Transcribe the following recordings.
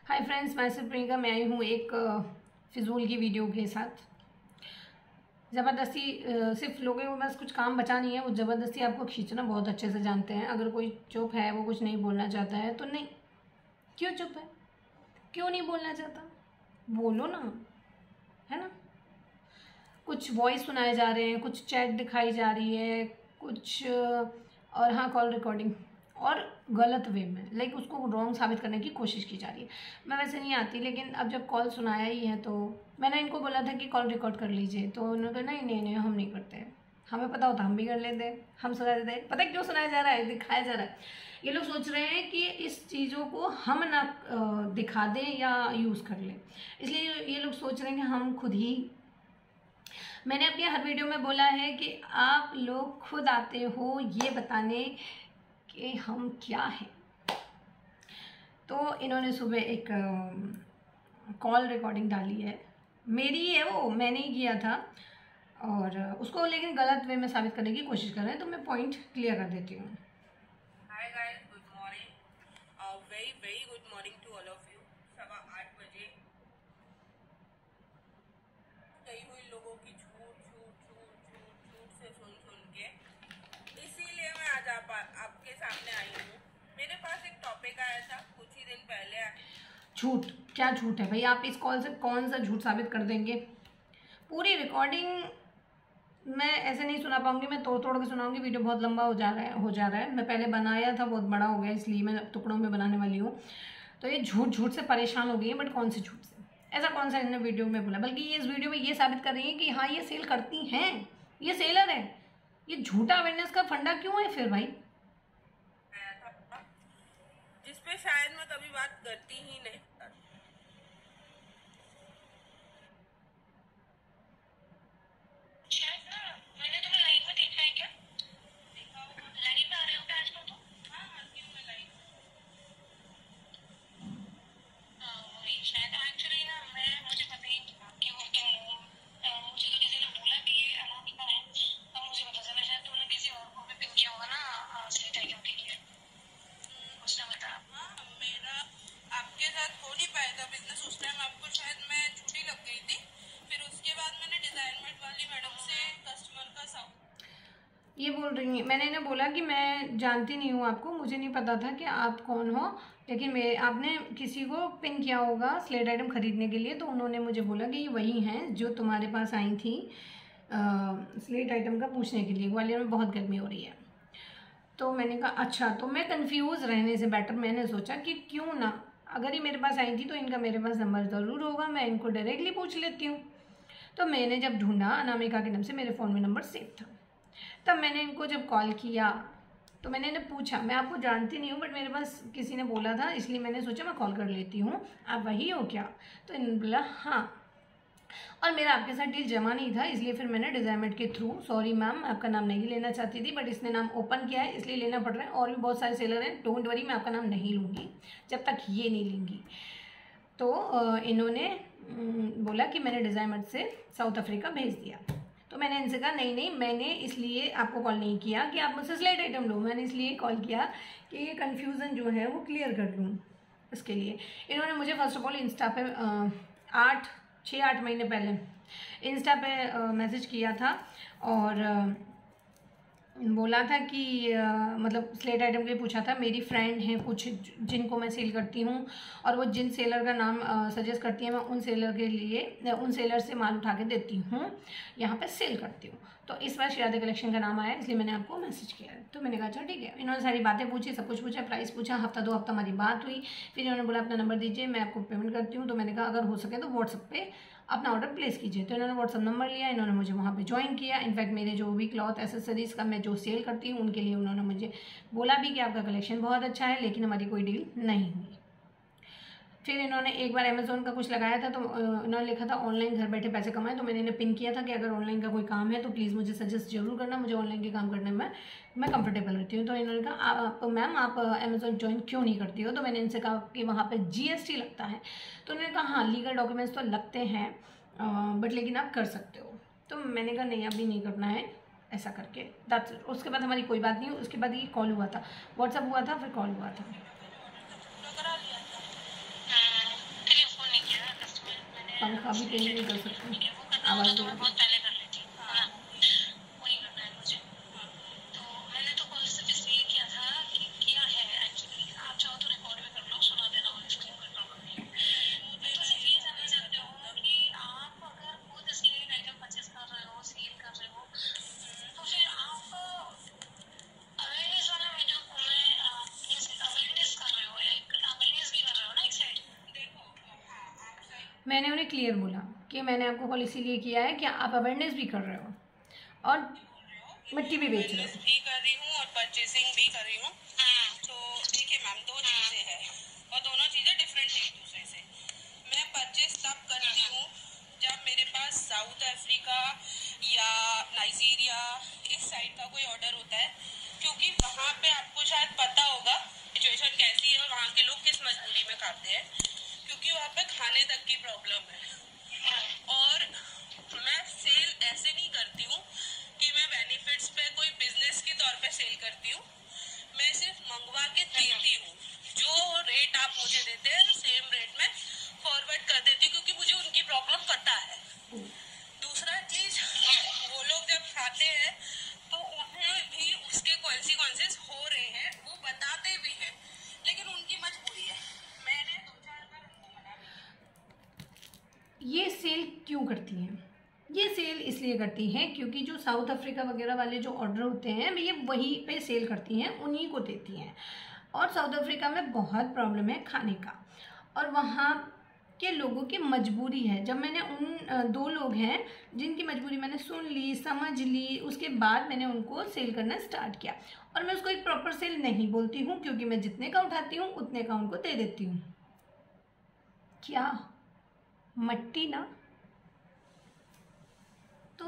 Hi friends, मैं सिर्फ प्रियंका। मैं आई हूँ एक फिजूल की वीडियो के साथ। ज़बरदस्ती सिर्फ लोगों के पास कुछ काम बचा नहीं है, वो ज़बरदस्ती आपको खींचना बहुत अच्छे से जानते हैं। अगर कोई चुप है, वो कुछ नहीं बोलना चाहता है तो नहीं। क्यों चुप है? क्यों नहीं बोलना चाहता? बोलो ना, है ना। कुछ वॉइस सुनाए जा रहे हैं, कुछ चैट दिखाई जा रही है, कुछ और हाँ, कॉल रिकॉर्डिंग और गलत वे में, लाइक उसको रॉन्ग साबित करने की कोशिश की जा रही है। मैं वैसे नहीं आती, लेकिन अब जब कॉल सुनाया ही है तो मैंने इनको बोला था कि कॉल रिकॉर्ड कर लीजिए, तो उन्होंने कहा नहीं नहीं नहीं, हम नहीं करते हैं। हमें पता होता हम भी कर लेते, हम सुना देते। पता है क्यों सुनाया जा रहा है, दिखाया जा रहा है? ये लोग सोच रहे हैं कि इस चीज़ों को हम ना दिखा दें या यूज़ कर लें, इसलिए ये लोग सोच रहे हैं कि हम खुद ही। मैंने अपनी हर वीडियो में बोला है कि आप लोग खुद आते हो ये बताने कि हम क्या हैं। तो इन्होंने सुबह एक कॉल रिकॉर्डिंग डाली है, मेरी है, वो मैंने ही किया था, और उसको लेकिन गलत वे में साबित करने की कोशिश कर रहे हैं। तो मैं पॉइंट क्लियर कर देती हूँ। Hi guys, good morning, very very good morning to all of you. 8:15 बजे कई हुई लोगों की झूठ झूठ झूठ झूठ झूठ से सुन के, इसीलिए मैं आज आपके सामने आई हूँ। मेरे पास एक टॉपिक आया था कुछ ही दिन पहले। झूठ? क्या झूठ है भाई? आप इस कॉल से कौन सा झूठ साबित कर देंगे? पूरी रिकॉर्डिंग मैं ऐसे नहीं सुना पाऊंगी, मैं तोड़ तोड़ के सुनाऊंगी। वीडियो बहुत लंबा हो जा रहा है। मैं पहले बनाया था, बहुत बड़ा हो गया, इसलिए मैं टुकड़ों में बनाने वाली हूँ। तो ये झूठ से परेशान हो गई है, बट कौन से झूठ से? ऐसा कौन सा इन्होंने वीडियो में बोला? बल्कि ये इस वीडियो में ये साबित कर रही है कि हाँ, ये सेल करती हैं, ये सेलर है। ये झूठा अवेयरनेस का फंडा क्यों है फिर भाई? जिसपे शायद मैं कभी बात करती ही नहीं। ये बोल रही हैं, मैंने इन्हें बोला कि मैं जानती नहीं हूँ आपको, मुझे नहीं पता था कि आप कौन हो, लेकिन आपने किसी को पिन किया होगा स्लेट आइटम ख़रीदने के लिए, तो उन्होंने मुझे बोला कि ये वही हैं जो तुम्हारे पास आई थी स्लेट आइटम का पूछने के लिए। ग्वालियर में बहुत गर्मी हो रही है। तो मैंने कहा अच्छा। तो मैं कंफ्यूज रहने से बेटर मैंने सोचा कि क्यों ना, अगर ये मेरे पास आई थी तो इनका मेरे पास नंबर ज़रूर होगा, मैं इनको डायरेक्टली पूछ लेती हूँ। तो मैंने जब ढूंढा, अनामिका के नाम से मेरे फ़ोन में नंबर सेव था, तब मैंने इनको जब कॉल किया तो मैंने इन्हें पूछा, मैं आपको जानती नहीं हूँ, बट मेरे पास किसी ने बोला था, इसलिए मैंने सोचा मैं कॉल कर लेती हूँ, आप वही हो क्या? तो इन्होंने बोला हाँ, और मेरा आपके साथ डील जमा नहीं था, इसलिए फिर मैंने डिज़ाइनमेंट के थ्रू, सॉरी मैम, मैं आपका नाम नहीं लेना चाहती थी, बट इसने नाम ओपन किया है इसलिए लेना पड़ रहा है, और भी बहुत सारे सेलर हैं, डोंट वरी, मैं आपका नाम नहीं लूँगी जब तक ये नहीं लेंगी। तो इन्होंने बोला कि मैंने डिज़ाइनमेंट से साउथ अफ्रीका भेज दिया। तो मैंने इनसे कहा नहीं नहीं, मैंने इसलिए आपको कॉल नहीं किया कि आप मुझसे स्लेट आइटम लो, मैंने इसलिए कॉल किया कि ये कन्फ्यूज़न जो है वो क्लियर कर लूँ। इसके लिए इन्होंने मुझे फर्स्ट ऑफ ऑल इंस्टा पे 6-8 महीने पहले इंस्टा पे मैसेज किया था, और बोला था कि मतलब स्लेट आइटम के लिए पूछा था। मेरी फ्रेंड हैं कुछ जिनको मैं सेल करती हूँ, और वो जिन सेलर का नाम सजेस्ट करती है, मैं उन सेलर के लिए, उन सेलर से माल उठा के देती हूँ, यहाँ पे सेल करती हूँ। तो इस बार शिरादे कलेक्शन का नाम आया, इसलिए मैंने आपको मैसेज किया है। तो मैंने कहा अच्छा ठीक है। इन्होंने सारी बातें पूछी, सब कुछ पूछा, प्राइस पूछा, हफ्ता 2 हफ्ता हमारी बात हुई। फिर इन्होंने बोला अपना नंबर दीजिए, मैं आपको पेमेंट करती हूँ। तो मैंने कहा अगर हो सके तो व्हाट्सअप पे अपना ऑर्डर प्लेस कीजिए। तो इन्होंने व्हाट्सअप नंबर लिया, इन्होंने मुझे वहाँ पे ज्वाइन किया। इनफैक्ट मेरे जो भी क्लॉथ एसेसरीज़ का मैं जो सेल करती हूँ उनके लिए उन्होंने मुझे बोला भी कि आपका कलेक्शन बहुत अच्छा है, लेकिन हमारी कोई डील नहीं हुई। फिर इन्होंने एक बार अमेज़ोन का कुछ लगाया था, तो इन्होंने लिखा था ऑनलाइन घर बैठे पैसे कमाएं। तो मैंने इन्हें पिन किया था कि अगर ऑनलाइन का कोई काम है तो प्लीज़ मुझे सजेस्ट जरूर करना, मुझे ऑनलाइन के काम करने में मैं कंफर्टेबल रहती हूँ। तो इन्होंने कहा आप मैम आप अमेज़ोन ज्वाइन क्यों नहीं करती हो? तो मैंने इनसे कहा कि वहाँ पर GST लगता है। तो उन्होंने कहा हाँ, लीगल डॉक्यूमेंट्स तो लगते हैं, बट लेकिन आप कर सकते हो। तो मैंने कहा नहीं, अभी नहीं करना है, ऐसा करके दैट्स इट। उसके बाद हमारी कोई बात नहीं हुई। उसके बाद ये कॉल हुआ था, व्हाट्सअप हुआ था, फिर कॉल हुआ था। अभी चेंज नहीं कर सकते, ठीक है, वो करना आवाज़ होता तो नहीं मैं आती। बहुत पहले कर लेती, है ना? वो नहीं करना है मुझे। तो मैंने तो कॉल सिर्फ इसलिए किया था कि किया है एक्चुअली, आप चाहो तो रिकॉर्ड भी कर लो, सुना देना ऑन स्क्रीन, कोई प्रॉब्लम नहीं है। मैं तो सिर्फ ये जानना चाहती हूँ कि आप अगर खुद स्लेड आइटम परचेज कर रहे हो, सेल कर रहे हो, तो फिर आप अवेयरनेस वाला वीडियो में अवेयरनेस कर रहे हो, एक अवेयरनेस भी कर रहे हो ना एक साइड। मैंने उन्हें क्लियर बोला कि मैंने आपको कॉल इसीलिए किया है कि आप अवेयरनेस भी कर रहे हो और मिट्टी भी बेच रहे हो। भी कर रही हूँ और परचेसिंग भी कर रही हूँ। तो देखिए मैम, दो चीज़ें हैं और दोनों चीज़ें डिफरेंट है एक दूसरे से। मैं परचेस तब करती हूँ जब मेरे पास साउथ अफ्रीका या नाइजीरिया इस साइड का कोई ऑर्डर होता है, क्योंकि वहाँ पे आपको शायद पता होगा सिचुएशन कैसी है और वहाँ के लोग किस मजबूरी में खाते हैं, क्योंकि वहाँ पे खाने तक की प्रॉब्लम है। और मैं सेल ऐसे नहीं करती हूँ कि मैं बेनिफिट्स पे कोई बिजनेस के तौर पे सेल करती हूँ। मैं सिर्फ मंगवा के देती हूँ, जो रेट आप मुझे देते हैं सेम रेट में फॉरवर्ड कर देती हूँ, क्योंकि मुझे उनकी प्रॉब्लम पता है। दूसरा चीज, वो लोग जब खाते हैं तो उन्हें भी उसके कॉन्सिक्वेंसेस हो रहे हैं, वो बताते भी हैं, लेकिन उनकी मजबूरी है। मैंने 2-4 बार उनको मना भी ये सेल क्यों करती हैं? ये सेल इसलिए करती हैं क्योंकि जो साउथ अफ्रीका वगैरह वाले जो ऑर्डर होते हैं ये वहीं पे सेल करती हैं, उन्हीं को देती हैं। और साउथ अफ्रीका में बहुत प्रॉब्लम है खाने का और वहाँ के लोगों की मजबूरी है। जब मैंने उन 2 लोग हैं जिनकी मजबूरी मैंने सुन ली, समझ ली, उसके बाद मैंने उनको सेल करना स्टार्ट किया। और मैं उसको एक प्रॉपर सेल नहीं बोलती हूँ, क्योंकि मैं जितने का उठाती हूँ उतने का उनको दे देती हूँ। क्या मट्टी ना? तो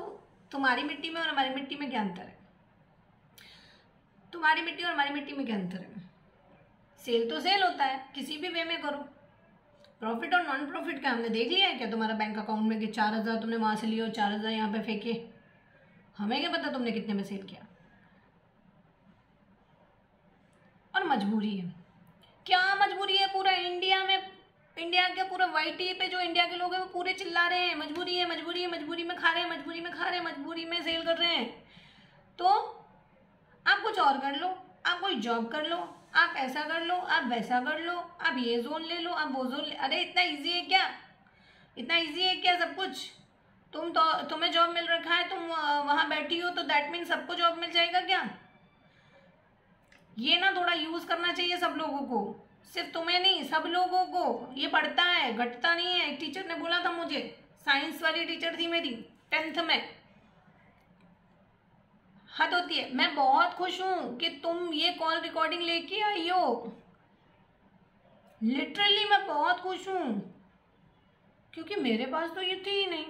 तुम्हारी मिट्टी में और हमारी मिट्टी में क्या अंतर है? तुम्हारी मिट्टी और हमारी मिट्टी में क्या अंतर है? सेल तो सेल होता है, किसी भी वे में करो। प्रॉफिट और नॉन प्रॉफिट का हमने देख लिया है क्या तुम्हारा बैंक अकाउंट में कि 4,000 तुमने वहां से लिए और 4,000 यहाँ पे फेंके? हमें क्या पता तुमने कितने में सेल किया? और मजबूरी है, क्या मजबूरी है? पूरा इंडिया में, इंडिया के पूरा वाईटी पे जो इंडिया के लोग हैं वो पूरे चिल्ला रहे हैं मजबूरी है, मजबूरी है, मजबूरी में खा रहे हैं, मजबूरी में खा रहे हैं, मजबूरी में सेल कर रहे हैं। तो आप कुछ और कर लो, आप कोई जॉब कर लो, आप ऐसा कर लो, आप वैसा कर लो, आप ये जोन ले लो, आप वो जोन ले। अरे इतना इजी है क्या? इतना इजी है क्या सब कुछ? तुम्हें जॉब मिल रखा है, तुम वहां बैठी हो, तो दैट मीन सबको जॉब मिल जाएगा क्या? ये ना थोड़ा यूज करना चाहिए सब लोगों को, सिर्फ तुम्हें नहीं, सब लोगों को। ये बढ़ता है, घटता नहीं है। एक टीचर ने बोला था मुझे, साइंस वाली टीचर थी मेरी 10th में, हद होती है। मैं बहुत खुश हूं कि तुम ये कॉल रिकॉर्डिंग लेके आई हो, लिटरली मैं बहुत खुश हूं, क्योंकि मेरे पास तो ये थी ही नहीं।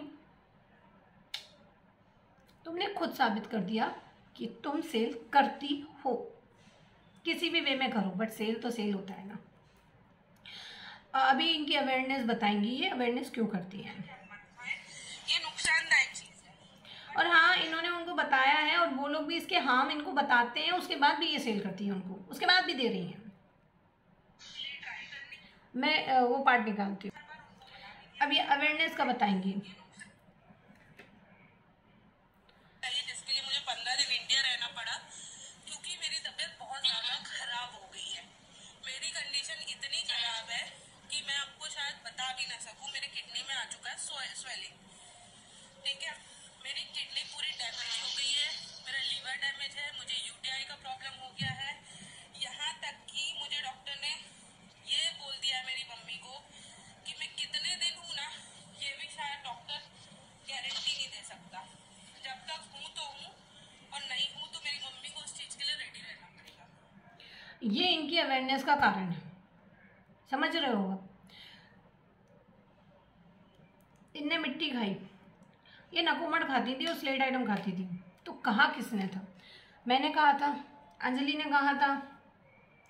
तुमने खुद साबित कर दिया कि तुम सेल करती हो, किसी भी वे में करो, बट सेल तो सेल होता है ना। अभी इनकी अवेयरनेस बताएंगी, ये अवेयरनेस क्यों करती हैं। ये नुकसानदायक चीज है। और हाँ, इन्होंने उनको बताया है और वो लोग भी इसके हार्म इनको बताते हैं, उसके बाद भी ये सेल करती हैं उनको, उसके बाद भी दे रही हैं। मैं वो पार्ट निकालती हूँ। अब ये अवेयरनेस का बताएंगी। जिसके लिए मुझे 15 दिन इंडिया रहना पड़ा, क्योंकि मेरी तबीयत बहुत ज्यादा खराब हो गई है। मेरी कंडीशन इतनी खराब है कि मैं आपको शायद बता भी ना सकूं। मेरे किडनी में आ चुका है स्वेलिंग, ठीक है। मेरी किडनी पूरी डैमेज हो गई है, मेरा लीवर डैमेज है, मुझे यूटीआई का प्रॉब्लम हो गया है। यहाँ तक कि मुझे डॉक्टर ने ये बोल दिया है मेरी मम्मी को कि मैं कितने दिन हूँ ना, ये भी शायद डॉक्टर गारंटी नहीं दे सकता। जब तक हूँ तो हूँ, और नहीं हूँ तो मेरी मम्मी को उस चीज के लिए रेडी रहना पड़ेगा। ये इनकी अवेयरनेस का कारण है, समझ रहे हो आप? इनने मिट्टी खाई, ये नकोमट खाती थी और स्लेट आइटम खाती थी, तो कहा किसने था? मैंने कहा था, अंजलि ने कहा था,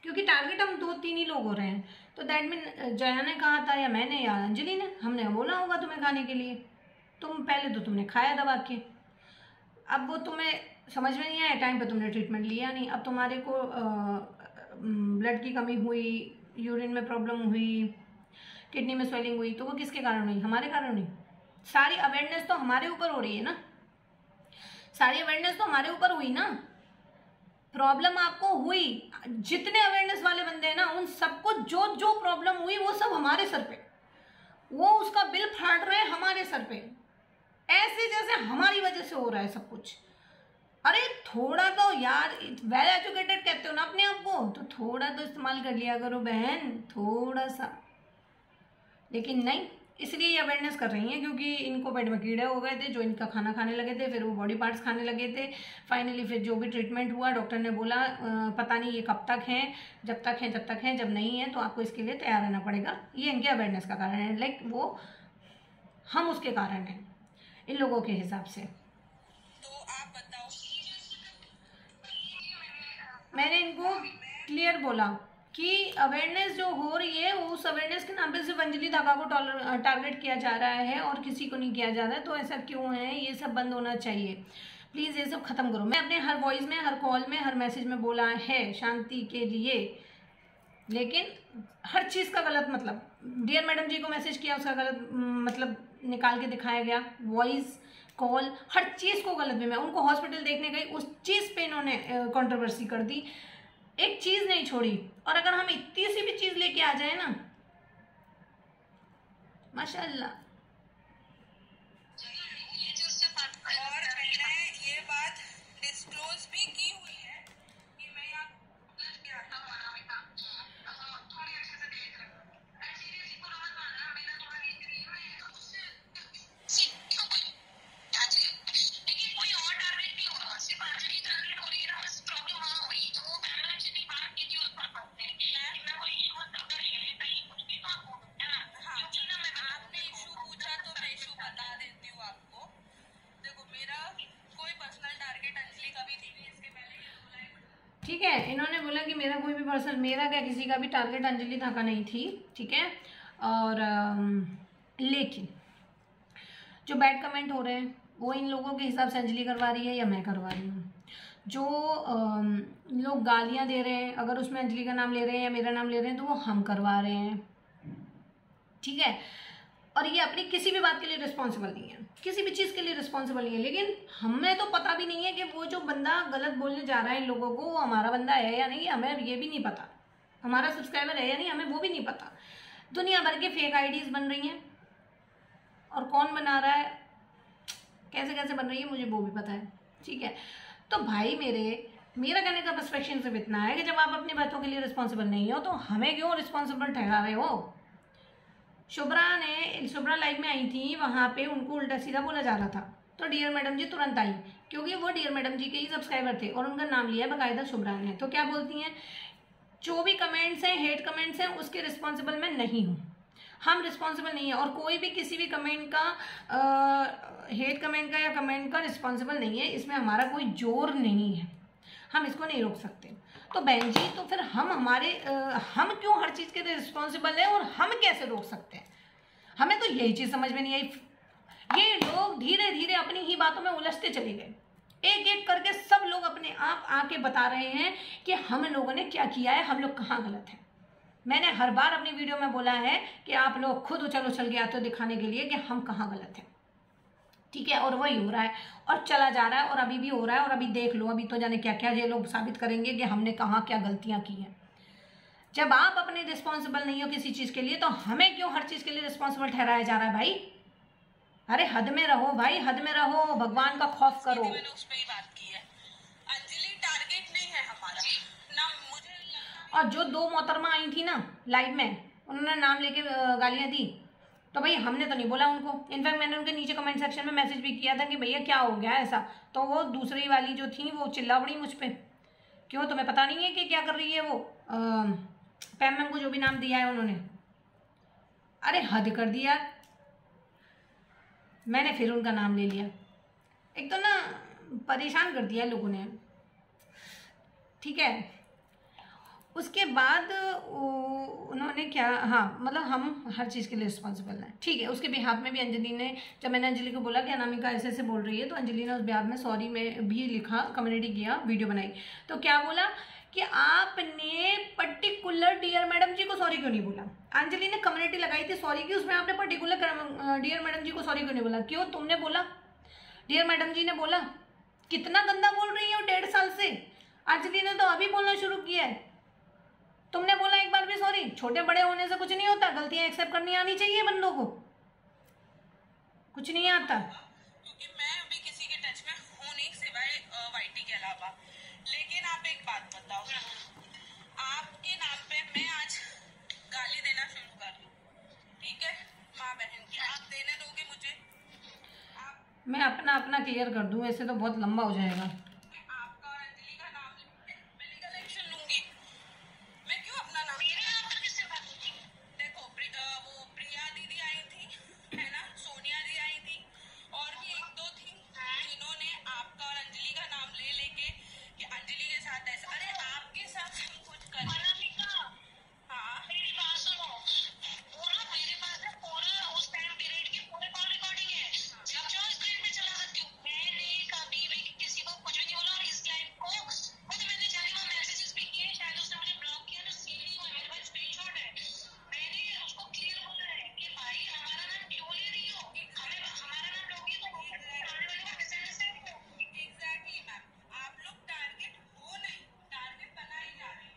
क्योंकि टारगेट हम 2-3 ही लोग हो रहे हैं, तो दैट मीन जया ने कहा था या मैंने या अंजलि ने, हमने बोला होगा तुम्हें खाने के लिए। तुम पहले तो तुमने खाया दबा के, अब वो तुम्हें समझ में नहीं आया, टाइम पे तुमने ट्रीटमेंट लिया नहीं, अब तुम्हारे को ब्लड की कमी हुई, यूरिन में प्रॉब्लम हुई, किडनी में स्वेलिंग हुई, तो वो किसके कारण हुई? हमारे कारण हुई। सारी अवेयरनेस तो हमारे ऊपर हो रही है ना, सारी अवेयरनेस तो हमारे ऊपर हुई ना। प्रॉब्लम आपको हुई, जितने अवेयरनेस वाले बंदे हैं ना उन सबको जो जो प्रॉब्लम हुई वो सब हमारे सर पे, वो उसका बिल फाड़ रहे हैं हमारे सर पे, ऐसे जैसे हमारी वजह से हो रहा है सब कुछ। अरे थोड़ा तो यार, वेल एजुकेटेड कहते हो ना अपने आप को, तो थोड़ा तो इस्तेमाल कर लिया करो बहन, थोड़ा सा। लेकिन नहीं, इसलिए ये अवेयरनेस कर रही हैं क्योंकि इनको पेट में कीड़े हो गए थे, जो इनका खाना खाने लगे थे, फिर वो बॉडी पार्ट्स खाने लगे थे। फाइनली फिर जो भी ट्रीटमेंट हुआ, डॉक्टर ने बोला पता नहीं ये कब तक हैं, जब तक हैं जब तक हैं, जब नहीं है तो आपको इसके लिए तैयार रहना पड़ेगा। ये इनके अवेयरनेस का कारण है, लाइक वो हम उसके कारण हैं इन लोगों के हिसाब से। तो आप बताओ। मैंने इनको क्लियर बोला कि अवेयरनेस जो हो रही है उस अवेयरनेस के नाम पे सिर्फ अंजलि धागा को टारगेट किया जा रहा है और किसी को नहीं किया जा रहा है। तो ऐसा क्यों है, ये सब बंद होना चाहिए प्लीज़, ये सब खत्म करो। मैं अपने हर वॉइस में, हर कॉल में, हर मैसेज में बोला है शांति के लिए, लेकिन हर चीज़ का गलत मतलब, डियर मैडम जी को मैसेज किया उसका गलत मतलब निकाल के दिखाया गया, वॉइस कॉल हर चीज़ को गलत भी। मैं उनको हॉस्पिटल देखने गई, उस चीज़ पे इन्होंने कंट्रोवर्सी कर दी, एक चीज़ नहीं छोड़ी। और अगर हम इतनी सी भी चीज़ लेके आ जाए ना, माशाल्लाह। और मैंने ये बात डिस्क्लोज भी की हुई है कि मैं यहाँ ठीक है, इन्होंने बोला कि मेरा कोई भी पर्सन, मेरा क्या किसी का भी टारगेट अंजलि धागा नहीं थी, ठीक है। और लेकिन जो बैड कमेंट हो रहे हैं वो इन लोगों के हिसाब से अंजलि करवा रही है या मैं करवा रही हूँ। जो लोग गालियाँ दे रहे हैं, अगर उसमें अंजलि का नाम ले रहे हैं या मेरा नाम ले रहे हैं तो वो हम करवा रहे हैं, ठीक है। और ये अपनी किसी भी बात के लिए रिस्पॉन्सिबल नहीं है, किसी भी चीज़ के लिए रिस्पॉन्सिबल नहीं है। लेकिन हमें तो पता भी नहीं है कि वो जो बंदा गलत बोलने जा रहा है इन लोगों को, वो हमारा बंदा है या नहीं, हमें ये भी नहीं पता, हमारा सब्सक्राइबर है या नहीं, हमें वो भी नहीं पता। दुनिया भर के फेक आईडीज बन रही हैं और कौन बना रहा है, कैसे कैसे बन रही है, मुझे वो भी पता है, ठीक है। तो भाई मेरा कहने का पर्सपेक्शन सिर्फ इतना है कि जब आप अपनी बातों के लिए रिस्पॉन्सिबल नहीं हो तो हमें क्यों रिस्पॉन्सिबल ठहरा रहे हो। शुभ्रा लाइव में आई थी, वहाँ पे उनको उल्टा सीधा बोला जा रहा था, तो डियर मैडम जी तुरंत आई क्योंकि वो डियर मैडम जी के ही सब्सक्राइबर थे और उनका नाम लिया बाकायदा शुभ्रा ने। तो क्या बोलती हैं, जो भी कमेंट्स हैं, हेट कमेंट्स हैं, उसके रिस्पॉन्सिबल मैं नहीं हूँ, हम रिस्पॉन्सिबल नहीं है। और कोई भी किसी भी कमेंट का हेट कमेंट का या कमेंट का रिस्पॉन्सिबल नहीं है, इसमें हमारा कोई जोर नहीं है, हम इसको नहीं रोक सकते। तो बहन जी तो फिर हम क्यों हर चीज़ के लिए रिस्पॉन्सिबल है और हम कैसे रोक सकते हैं, हमें तो यही चीज़ समझ में नहीं आई। ये लोग धीरे धीरे अपनी ही बातों में उलझते चले गए, एक एक करके सब लोग अपने आप आके बता रहे हैं कि हम लोगों ने क्या किया है, हम लोग कहाँ गलत हैं। मैंने हर बार अपनी वीडियो में बोला है कि आप लोग खुद उछल के आते हो दिखाने के लिए कि हम कहाँ गलत हैं, ठीक है। और वही हो रहा है और चला जा रहा है और अभी भी हो रहा है। और अभी देख लो, अभी तो जाने क्या क्या ये लोग साबित करेंगे कि हमने कहाँ क्या गलतियाँ की हैं। जब आप अपने रिस्पॉन्सिबल नहीं हो किसी चीज़ के लिए तो हमें क्यों हर चीज़ के लिए रिस्पॉन्सिबल ठहराया जा रहा है भाई। अरे हद में रहो भाई, हद में रहो, भगवान का खौफ करो। मैंने उस पे ही बात की है, अंजलि टारगेट नहीं है हमारा ना। मुझे और जो दो मोहतरमा आई थी ना लाइव में, उन्होंने नाम लेके गालियाँ दी, तो भाई हमने तो नहीं बोला उनको। इनफैक्ट मैंने उनके नीचे कमेंट सेक्शन में मैसेज भी किया था कि भैया क्या हो गया ऐसा, तो वो दूसरी वाली जो थी वो चिल्ला पड़ी मुझ पर, क्यों तुम्हें पता नहीं है कि क्या कर रही है वो पैम मैम को जो भी नाम दिया है उन्होंने। अरे हद कर दिया, मैंने फिर उनका नाम ले लिया, एक तो ना परेशान कर दिया लोगों ने, ठीक है। उसके बाद उन्होंने क्या, हाँ मतलब हम हर चीज़ के लिए रिस्पॉन्सिबल हैं, ठीक है। उसके बिहाफ में भी अंजलि ने, जब मैंने अंजलि को बोला कि अनामिका ऐसे ऐसे बोल रही है, तो अंजलि ने उस बिहाफ में सॉरी में भी लिखा, कम्युनिटी किया, वीडियो बनाई। तो क्या बोला कि आपने पर्टिकुलर डियर मैडम जी को सॉरी क्यों नहीं बोला। अंजलि ने कम्युनिटी लगाई थी सॉरी की, उसमें आपने पर्टिकुलर डियर मैडम जी को सॉरी क्यों नहीं बोला? क्यों? तुमने बोला, डियर मैडम जी ने बोला। कितना गंदा बोल रही हो 1.5 साल से। अंजलि ने तो अभी बोलना शुरू किया है, तुमने बोला एक बार भी सॉरी? छोटे बड़े होने से कुछ नहीं होता, गलतियां एक्सेप्ट करनी आनी चाहिए बंदों को, कुछ नहीं आता। क्योंकि मैं अभी किसी के टच में हूँ नहीं सिवाय वाईटी के अलावा। लेकिन आप एक बात बताओ, आपके नाम पे मैं आज गाली देना शुरू कर दूँ, ठीक है, माँ बहन की, आप देने दोगे मुझे? मैं अपना क्लियर कर दूं, ऐसे तो बहुत लंबा हो जाएगा। आपका और अंजलि का नाम मैं लीगल एक्शन लूंगी। मैं क्यों अपना नाम, मेरे नाम पर किससे बात होती? देखो वो प्रिया दीदी आई थी, है ना, सोनिया दी आई थी, और भी एक दो थी जिन्होंने आपका और अंजलि का नाम ले लेके कि अंजलि के साथ ऐसा, अरे आपके साथ हम कुछ करें। हाँ मेरी बात सुनो, पूरा मेरे पास है, पूरा उस टाइम पीरियड की पूरे कॉल रिकॉर्डिंग है, जब चाहो स्क्रीन पे चला सकती हूँ। मैंने कभी भी किसी को कुछ भी नहीं बोला, और इस लाइफ को खुद मैंने जाने को मैसेजेस भी किए, शायद उसने मुझे ब्लॉक किया तो सीडी हुआ, मेरे पास स्क्रीनशॉट है। मैंने उसको क्लियर बोला है कि भाई हमारा नाम क्यों ले रही हो, हमें हमारा नाम लोगी तो मिसअंडरस्टैंडिंग होगी। एग्जैक्टली मैम, आप लोग टारगेट हो नहीं, टारगेट बनाए जा रहे हो।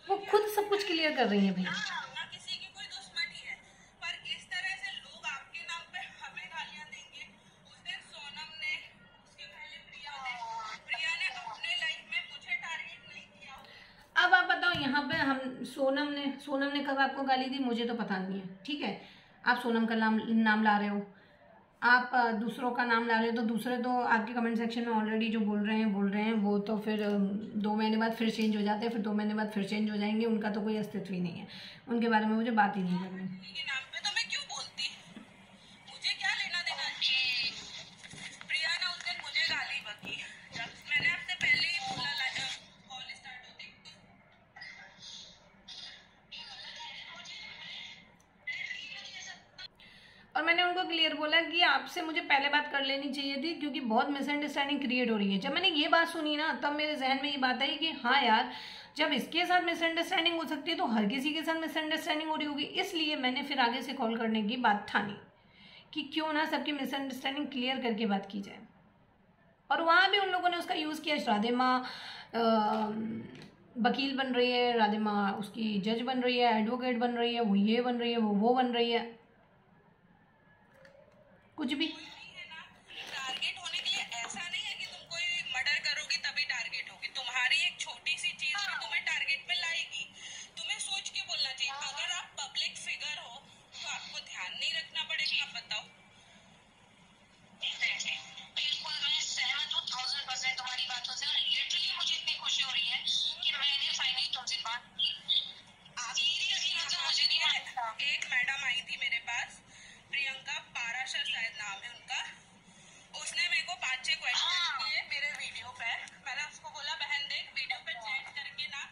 वो खुद सब कुछ क्लियर कर रही है भैया। ना किसी की कोई दुश्मनी है, पर इस तरह से लोग आपके नाम पे हमें गालियां देंगे। उस दिन सोनम ने, उसके पहले प्रिया ने अपने लाइफ में मुझे टारगेट नहीं किया। अब आप बताओ, यहाँ पे हम सोनम ने कब आपको गाली दी? मुझे तो पता नहीं है, ठीक है। आप सोनम का नाम ला रहे हो, आप दूसरों का नाम ला रहे हो, तो दूसरे तो आपके कमेंट सेक्शन में ऑलरेडी जो बोल रहे हैं वो तो फिर 2 महीने बाद फिर चेंज हो जाते हैं, फिर 2 महीने बाद फिर चेंज हो जाएंगे, उनका तो कोई अस्तित्व ही नहीं है, उनके बारे में मुझे बात ही नहीं करनी। के नाम पे तो मैं क्यों बोलती, मुझे क्या लेना देना। प्रिया ने उस दिन मुझे गाली बकी, जब मैंने आपसे पहले ही बोला कॉल स्टार्ट होते और मैंने उनको क्लियर बोला कि आपसे मुझे पहले बात कर लेनी चाहिए थी, क्योंकि बहुत मिसअंडरस्टैंडिंग क्रिएट हो रही है। जब मैंने ये बात सुनी ना, तब मेरे जहन में ये बात आई कि हाँ यार, जब इसके साथ मिसअंडरस्टैंडिंग हो सकती है तो हर किसी के साथ मिसअंडरस्टैंडिंग हो रही होगी। इसलिए मैंने फिर आगे से कॉल करने की बात ठानी कि क्यों ना सबकी मिसअंडरस्टैंडिंग क्लियर करके बात की जाए। और वहाँ भी उन लोगों ने उसका यूज़ किया। राधे माँ वकील बन रही है, राधे माँ उसकी जज बन रही है, एडवोकेट बन रही है, वो ये बन रही है, वो बन रही है, कुछ भी। टारगेट होने के लिए ऐसा नहीं है कि तुम कोई मर्डर करोगी तभी टारगेट होगी। तुम्हारी एक छोटी सी चीज भी तुम्हें टारगेट पे लाएगी। तुम्हें सोच के बोलना चाहिए। अगर आप पब्लिक फिगर हो तो आपको ध्यान नहीं रखना पड़ेगा। आप बताओ। बिल्कुल मैं सहमत हूँ 1000% तुम्हारी बातों से, और लिटरली मुझे इतनी खुशी हो रही है कि मैंने फाइनली तुमसे बात की। सीरियसली मतलब मुझे नहीं मानता। एक मैडम आई थी मेरे पास, प्रियंका पाराशर शायद नाम है उनका। उसने मेरे को 5-6 क्वेश्चन किए मेरे वीडियो पे। मैंने उसको बोला बहन देख, वीडियो पे चैट करके ना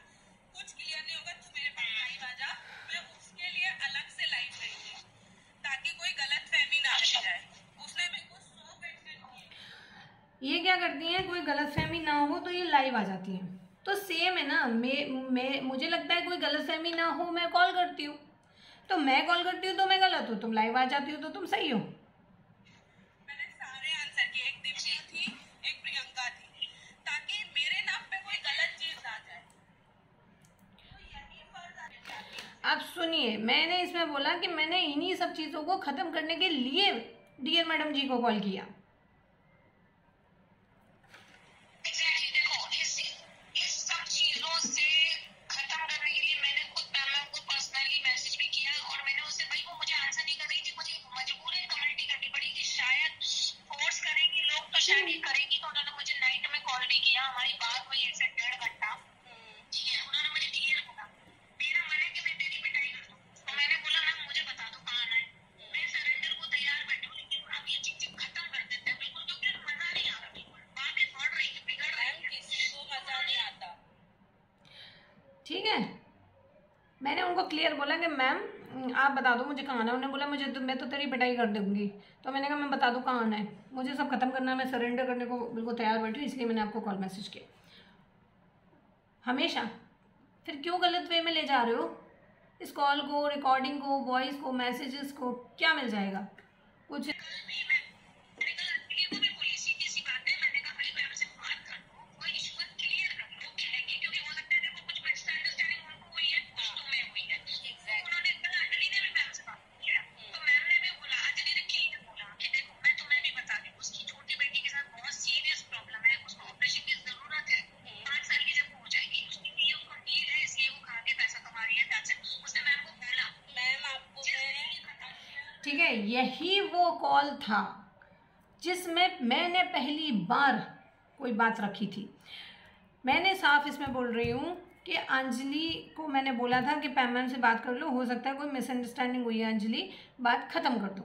कुछ क्लियर नहीं होगा, तू मेरे पास लाइव आ जा। मैं उसके लिए अलग से लाइव रहेंगे ताकि कोई गलत फहमी ना रह जाए। उसने मेरे को 100 क्वेश्चन किए। ये क्या करती हैं, कोई गलतफहमी ना हो तो ये लाइव आ जाती हैं। तो सेम है ना, मुझे लगता है कोई गलतफहमी ना हो, मैं कॉल करती हूँ, तो मैं कॉल करती हूँ तो मैं गलत हूँ, तुम लाइव आ जाती हो तो तुम सही हो। मैंने सारे आंसर किए। एक दिव्या थी, एक प्रियंका थी, ताकि मेरे नाम पे कोई गलत चीज ना जाए। तो यही फर्ज है। आप सुनिए, मैंने इसमें बोला कि मैंने इन्हीं सब चीज़ों को ख़त्म करने के लिए डियर मैडम जी को कॉल किया। एग्जैक्टली देखो, इस सब चीजों से खत्म करने के लिए मैंने खुद मैम को पर्सनली मैसेज भी किया, और मैंने उससे, भाई वो मुझे आंसर नहीं कर रही थी, मुझे मजबूरन कम्युनिटी करनी पड़ी कि शायद फोर्स करेंगी लोग तो शायद ये करेंगी। तो उन्होंने मुझे नाइट में कॉल भी किया, हमारी बात हुई 1.5 घंटा। ठीक है, उन्होंने मुझे क्लियर बोला मेरा मन है कि मैं तेरी पिटाई कर दूं। तो मैंने बोला मैम मुझे बता दो कहाँ आना है, मैं सरेंडर को तैयार बैठी हूँ, लेकिन अब ये चिक खत्म कर देते हैं बिल्कुल, क्योंकि मजा नहीं आ रहा। बिल्कुल बातें बढ़ रही है, बिगड़ रही है, किसी को मजा नहीं आता। ठीक है, मैंने उनको क्लियर बोला कि मैम आप बता दो मुझे कहाँ आना है। उन्होंने बोला मुझे तो, मैं तो तेरी पिटाई कर दूंगी। तो मैंने कहा मैं बता दूँ कहाँ आना है, मुझे सब खत्म करना है, मैं सरेंडर करने को बिल्कुल तैयार बैठी हूँ, इसलिए मैंने आपको कॉल मैसेज किया। हमेशा। फिर क्यों गलत वे में ले जा रहे हो? इस कॉल को, रिकॉर्डिंग को, वॉइस को, मैसेजेस को क्या मिल जाएगा? कुछ ठीक है, यही वो कॉल था जिसमें मैंने पहली बार कोई बात रखी थी। मैंने साफ इसमें बोल रही हूँ कि अंजलि को मैंने बोला था कि पैम मैम से बात कर लो, हो सकता है कोई मिसअंडरस्टैंडिंग हुई है अंजलि, बात ख़त्म कर दो।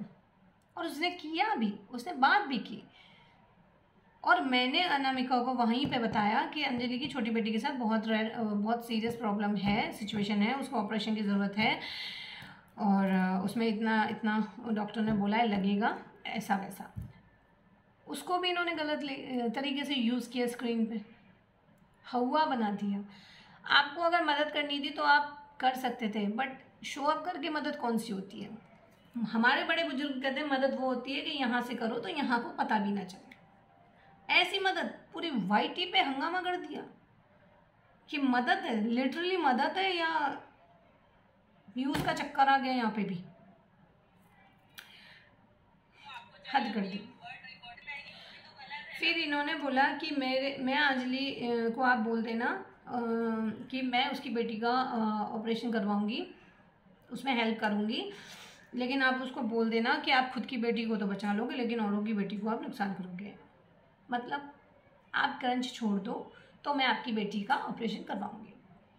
और उसने किया भी, उसने बात भी की। और मैंने अनामिका को वहीं पे बताया कि अंजलि की छोटी बेटी के साथ बहुत सीरियस प्रॉब्लम है, सिचुएशन है, उसको ऑपरेशन की ज़रूरत है और उसमें इतना डॉक्टर ने बोला है लगेगा, ऐसा वैसा। उसको भी इन्होंने गलत तरीके से यूज़ किया, स्क्रीन पे हवा बना दिया। आपको अगर मदद करनी थी तो आप कर सकते थे, बट शो अप करके मदद कौन सी होती है? हमारे बड़े बुजुर्ग कहते हैं मदद वो होती है कि यहाँ से करो तो यहाँ को पता भी ना चले। ऐसी मदद पूरी वाईटी पे हंगामा कर दिया कि मदद है, लिटरली मदद है या व्यूज का चक्कर आ गया यहाँ पे भी? हद कर दी। फिर इन्होंने बोला कि मैं अंजलि को आप बोल देना कि मैं उसकी बेटी का ऑपरेशन करवाऊंगी, उसमें हेल्प करूंगी, लेकिन आप उसको बोल देना कि आप खुद की बेटी को तो बचा लोगे लेकिन औरों की बेटी को आप नुकसान करोगे। मतलब आप क्रंच छोड़ दो तो मैं आपकी बेटी का ऑपरेशन करवाऊंगी,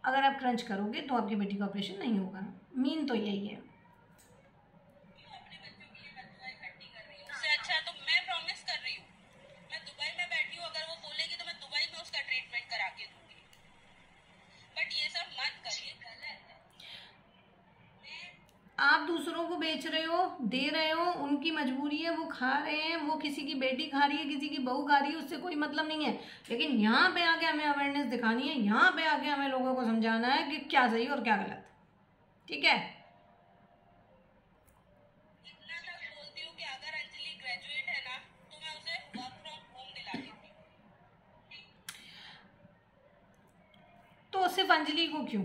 अगर आप क्रंच करोगे तो आपकी बेटी का ऑपरेशन नहीं होगा। मीन तो यही है। उससे अच्छा तो मैं प्रॉमिस कर रही हूँ, मैं दुबई में बैठी हूँ, अगर वो बोलेगी तो मैं दुबई में उसका ट्रीटमेंट करा के दूंगी। बट ये सब मत करिए, गलत है। आप दूसरों को बेच रहे हो, दे रहे हो, उनकी मजबूरी है, वो खा रहे हैं, वो किसी की बेटी खा रही है, किसी की बहू खा रही है, उससे कोई मतलब नहीं है। लेकिन यहाँ पे आके हमें अवेयरनेस दिखानी है, यहाँ पे आके हमें लोगों को समझाना है कि क्या सही और क्या गलत। ठीक है, इतना तक बोलती हूँ कि अगर अंजलि ग्रेजुएट है ना तो मैं उसे वर्क फ्रॉम होम दिला देती हूँ। तो सिर्फ अंजलि को क्यों?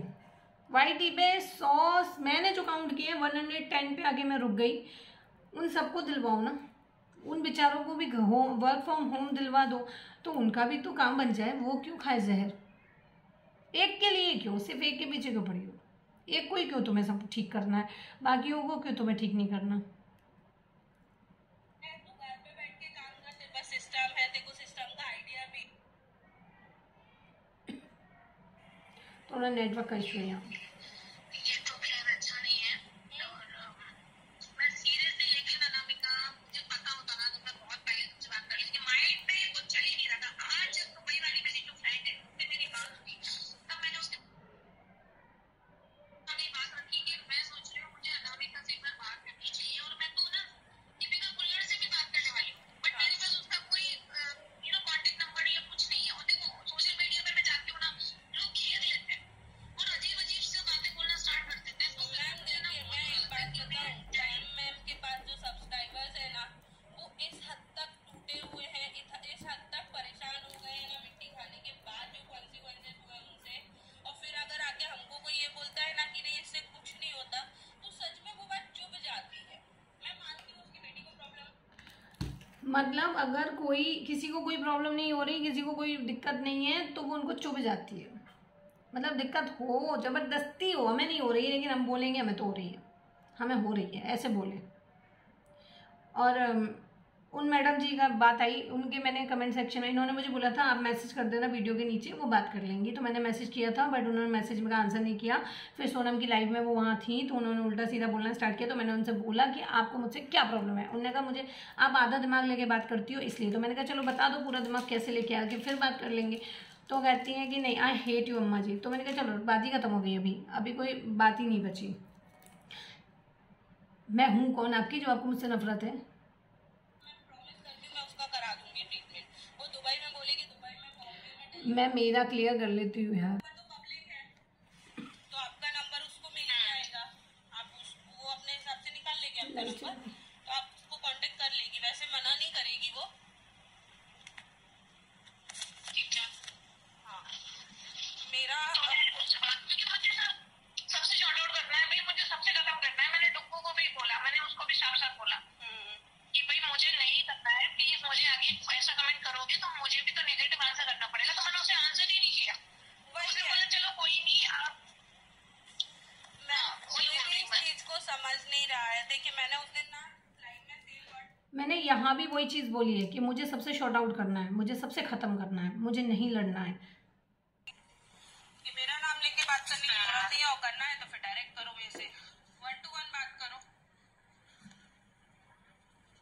वाईटी पे 100, मैंने जो काउंट किए 110 पे आगे मैं रुक गई। उन सबको दिलवाओ ना, उन बेचारों को भी वर्क फ्रॉम होम दिलवा दो तो उनका भी तो काम बन जाए। वो क्यों खाए जहर? एक के लिए क्यों, सिर्फ एक के पीछे क्यों पड़ी हो? एक को ही क्यों तुम्हें सब ठीक करना है, बाकियों को क्यों तुम्हें ठीक नहीं करना? तू घर पे बैठ के काम कर, तेरे पास सिस्टम है, तेरे को सिस्टम का आइडिया भी। थोड़ा नेटवर्क का इशू है यहाँ। ये तो खैर अच्छा नहीं है। और मैं सीरियसली, लेकिन अनामिका मुझे पता होता ना तो मैं बहुत पहले तुमसे बात कर लेती। माइंड पे कुछ चल ही नहीं रहा था। आज दुबई वाली मेरी जो फ्रेंड है उससे मेरी बात हुई, तब मैंने उसके बात रखी कि मैं सोच रही हूँ मुझे अनामिका से एक बार बात करनी चाहिए, और मैं तो ना दीपिका कुल्लर से भी बात करने वाली हूँ, बट मेरे पास उसका कोई कॉन्टेक्ट नंबर या कुछ नहीं है। और देखो सोशल मीडिया पे मैं जाती हूँ ना, लोग घेर लेते हैं और अजीब अजीब से बातें बोलना स्टार्ट कर देते हैं। तो मुझे ना मैं एक बात बताऊँ, जैम मैम के पास जो सब्सक्राइबर्स है ना वो इस हद तक टूटे हुए हैं, इस हद तक परेशान हो गए हैं ना मिट्टी खाने के बाद जो कॉन्सिक्वेंसेस हुए उनसे। और फिर अगर आके हमको कोई ये बोलता है ना कि नहीं इससे कुछ नहीं होता, तो सच में वो बात चुभ जाती है। मैं मानती हूँ उसकी बेटी को प्रॉब्लम, मतलब अगर कोई किसी को कोई प्रॉब्लम नहीं हो रही, किसी को कोई दिक्कत नहीं है तो वो उनको चुभ जाती है। मतलब दिक्कत हो, ज़बरदस्ती हो, हमें नहीं हो रही है लेकिन हम बोलेंगे हमें तो हो रही है, हमें हो रही है, ऐसे बोले। और उन मैडम जी का बात आई, उनके मैंने कमेंट सेक्शन में, इन्होंने मुझे बोला था आप मैसेज कर देना वीडियो के नीचे, वो बात कर लेंगी। तो मैंने मैसेज किया था बट उन्होंने मैसेज में का आंसर नहीं किया। फिर सोनम की लाइव में वो वहाँ थी तो उन्होंने उल्टा सीधा बोलना स्टार्ट किया। तो मैंने उनसे बोला कि आपको मुझसे क्या प्रॉब्लम है? उन्होंने कहा मुझे आप आधा दिमाग लेके बात करती हो इसलिए। तो मैंने कहा चलो बता दो पूरा दिमाग कैसे लेके आके फिर बात कर लेंगे। तो कहती हैं कि नहीं आई हेट यू अम्मा जी। तो मैंने कहा चलो बात ही खत्म हो गई, अभी कोई बात ही नहीं बची। मैं हूँ कौन आपकी जो आपको मुझसे नफरत है? मैं उसका करा दूंगी ट्रीटमेंट। वो दुबई में बोलेगी दुबई में, बॉम्बे में, मैं मेरा क्लियर कर लेती हूँ यार। तो नंबर, तो आप उसको कांटेक्ट कर लेगी, वैसे मना नहीं करेगी वो। ठीक है। हाँ मेरा क्योंकि मुझे ना सबसे शॉर्ट आउट करना है भाई, मुझे सबसे खत्म करना है। मैंने डुक्कू को भी बोला, मैंने उसको भी साफ साफ बोला कि भाई मुझे नहीं करना है, प्लीज मुझे आगे ऐसा कमेंट करोगे तो मुझे भी तो नेगेटिव आंसर करना पड़ेगा। तो मैंने उसे आंसर ही नहीं किया। उसने बोला चलो कोई नहीं, आप कोई भी इस चीज को समझ नहीं रहा है। देखिए मैंने उस दिन ना लाइव में सेल वर्ड, मैंने यहाँ भी वही चीज़ बोली है कि मुझे सबसे शॉर्ट आउट करना है, मुझे सबसे ख़त्म करना है, मुझे नहीं लड़ना है। कि मेरा नाम लेके बात करने की जरूरत नहीं है, और करना है तो फिर डायरेक्ट करो मेरे से, 1-to-1 बात करो।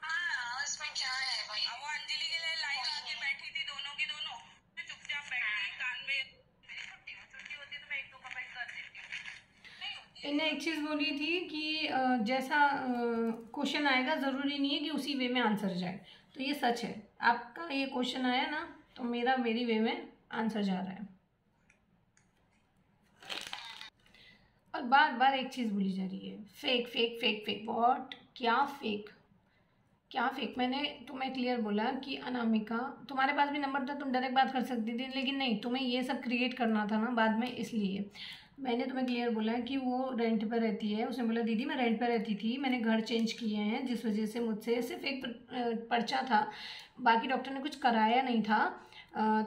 हाँ इसमें क्या है भाई। अब वो अंजलि के लिए लाइव आके बैठी थी, दोनों की दोनों, मैं चुपचाप बैठी कान में, मेरी छुट्टी होती तो मैं 1-2 कमेंट कर देती हूँ। इन्हें एक चीज़ बोली थी कि जैसा क्वेश्चन आएगा ज़रूरी नहीं है कि उसी वे में आंसर जाए। तो ये सच है, आपका ये क्वेश्चन आया ना तो मेरी वे में आंसर जा रहा है। और बार बार एक चीज़ बोली जा रही है, fake fake fake fake. What? क्या फेक? क्या फेक? मैंने तुम्हें क्लियर बोला कि अनामिका, तुम्हारे पास भी नंबर था, तुम डायरेक्ट बात कर सकती थी, लेकिन नहीं, तुम्हें ये सब क्रिएट करना था ना बाद में, इसलिए मैंने तुम्हें क्लियर बोला कि वो रेंट पर रहती है। उसने बोला दीदी मैं रेंट पर रहती थी, मैंने घर चेंज किए हैं, जिस वजह से मुझसे सिर्फ एक पर्चा था, बाकी डॉक्टर ने कुछ कराया नहीं था,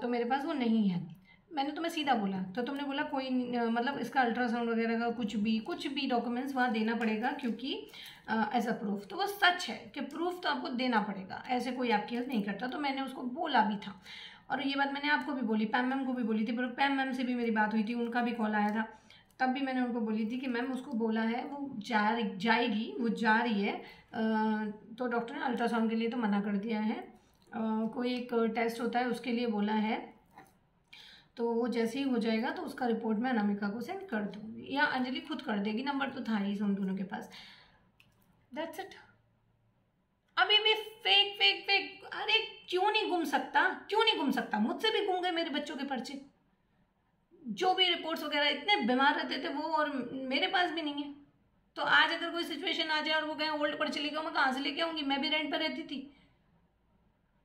तो मेरे पास वो नहीं है। मैंने तुम्हें सीधा बोला, तो तुमने बोला कोई मतलब इसका अल्ट्रासाउंड वगैरह का कुछ भी डॉक्यूमेंट्स वहाँ देना पड़ेगा, क्योंकि एज अ प्रूफ। तो वो सच है कि प्रूफ तो आपको देना पड़ेगा, ऐसे कोई आपकी हेल्प नहीं करता। तो मैंने उसको बोला भी था, और ये बात मैंने आपको भी बोली, पैम मैम को भी बोली थी, पर पैम मैम से भी मेरी बात हुई थी, उनका भी कॉल आया था, तब भी मैंने उनको बोली थी कि मैम उसको बोला है वो जाएगी, वो जा रही है। तो डॉक्टर ने अल्ट्रासाउंड के लिए तो मना कर दिया है, कोई एक टेस्ट होता है उसके लिए बोला है, तो वो जैसे ही हो जाएगा तो उसका रिपोर्ट मैं अनामिका को सेंड कर दूँगी, या अंजलि खुद कर देगी, नंबर तो था ही हम दोनों के पास। That's it. अभी भी फेक फेक फेक। अरे क्यों नहीं घूम सकता, क्यों नहीं घूम सकता? मुझसे भी घूम गए मेरे बच्चों के पर्चे, जो भी रिपोर्ट्स वगैरह, इतने बीमार रहते थे वो, और मेरे पास भी नहीं है। तो आज अगर कोई सिचुएशन आ जाए और वो कहें ओल्ड पर चली गई, मैं कहाँ से लेके आऊँगी? मैं भी रेंट पर रहती थी,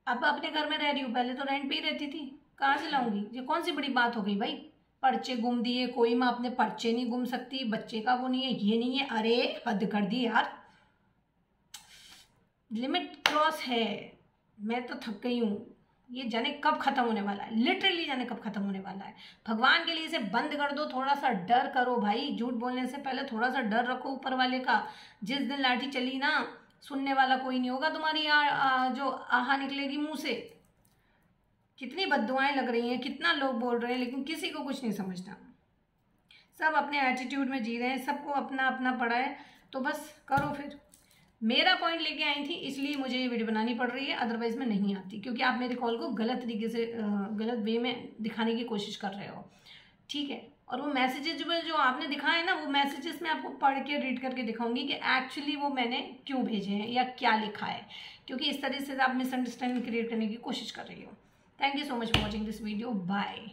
अब अपने घर में रह रही हूँ, पहले तो रेंट पे ही रहती थी, कहाँ से लाऊंगी? ये कौन सी बड़ी बात हो गई भाई? पर्चे गुम दिए, कोई माँ अपने पर्चे नहीं गुम सकती, बच्चे का वो नहीं है, ये नहीं है, अरे हद कर दी यार, लिमिट क्रॉस है। मैं तो थक गई हूँ, ये जाने कब खत्म होने वाला है, लिटरली जाने कब खत्म होने वाला है। भगवान के लिए इसे बंद कर दो, थोड़ा सा डर करो भाई, झूठ बोलने से पहले थोड़ा सा डर रखो ऊपर वाले का। जिस दिन लाठी चली ना, सुनने वाला कोई नहीं होगा तुम्हारी जो आहा निकलेगी मुंह से। कितनी बद्दुआएं लग रही हैं, कितना लोग बोल रहे हैं, लेकिन किसी को कुछ नहीं समझना। सब अपने एटीट्यूड में जी रहे हैं, सबको अपना अपना पड़ा है, तो बस करो फिर। मेरा पॉइंट लेके आई थी इसलिए मुझे ये वीडियो बनानी पड़ रही है, अदरवाइज मैं नहीं आती, क्योंकि आप मेरे कॉल को गलत तरीके से गलत वे में दिखाने की कोशिश कर रहे हो, ठीक है। और वो मैसेजेस जो आपने दिखाए ना, वो मैसेजेस मैं आपको पढ़ के रीड करके दिखाऊंगी कि एक्चुअली वो मैंने क्यों भेजे हैं या क्या लिखा है, क्योंकि इस तरह से आप मिसअंडरस्टैंडिंग क्रिएट करने की कोशिश कर रही हो। Thank you so much for watching this video, bye.